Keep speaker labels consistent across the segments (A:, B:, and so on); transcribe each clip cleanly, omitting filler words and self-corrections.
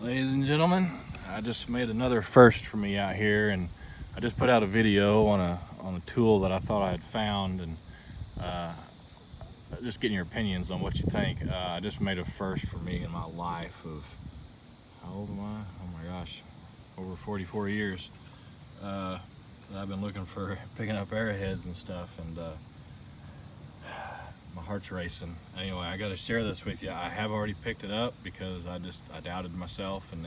A: Ladies and gentlemen, I just made another first for me out here, and I just put out a video on a tool that I thought I had found, and just getting your opinions on what you think. I just made a first for me in my life of, how old am I? Oh my gosh, over 44 years. I've been looking for picking up arrowheads and stuff, and my heart's racing. Anyway, I got to share this with you. I have already picked it up because I doubted myself, and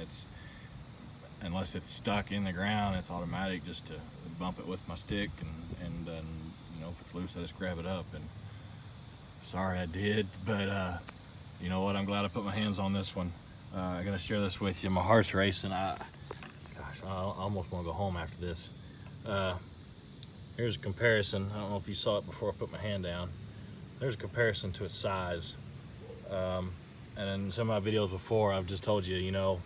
A: unless it's stuck in the ground, it's automatic just to bump it with my stick, and you know, if it's loose, I just grab it up. And sorry I did, but you know what? I'm glad I put my hands on this one. I got to share this with you. My heart's racing. I almost want to go home after this. Here's a comparison. I don't know if you saw it before I put my hand down. There's a comparison to its size. And in some of my videos before, I've just told you, you know,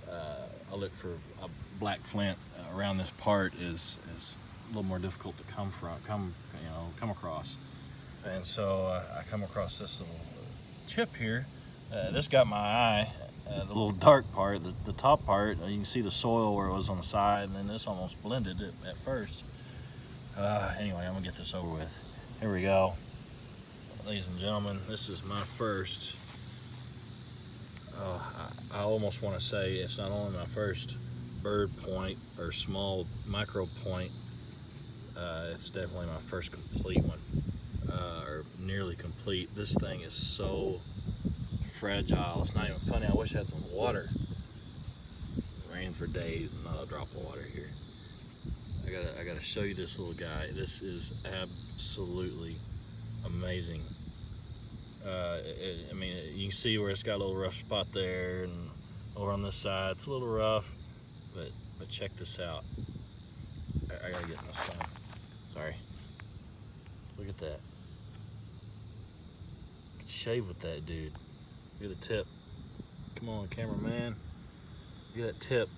A: I look for a black flint around this part is a little more difficult to come across. And so I come across this little chip here. This got my eye. The little dark part, the top part, you can see the soil where it was on the side, and then this almost blended it at first. Anyway, I'm gonna get this over with. Here we go. Ladies and gentlemen, this is my first. I almost want to say it's not only my first bird point or small micro point, it's definitely my first complete one, or nearly complete. This thing is so fragile, it's not even funny. I wish I had some water. It rained for days and not a drop of water here. I gotta show you this little guy. This is absolutely amazing. I mean, you can see where it's got a little rough spot there, and over on this side it's a little rough, but check this out. I gotta get in the sun. Sorry. Look at that. Shave with that, dude. Look at the tip. Come on, cameraman. Look at that tip.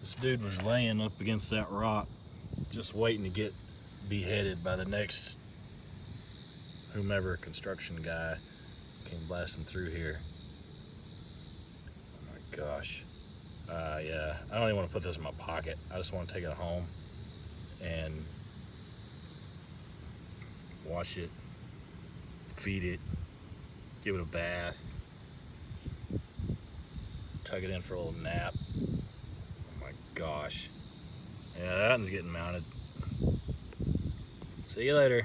A: This dude was laying up against that rock, just waiting to get beheaded by the next whomever construction guy came blasting through here. Oh my gosh. Yeah, I don't even want to put this in my pocket. I just want to take it home and wash it, feed it, give it a bath, tuck it in for a little nap. Oh my gosh. Yeah, that one's getting mounted. See you later.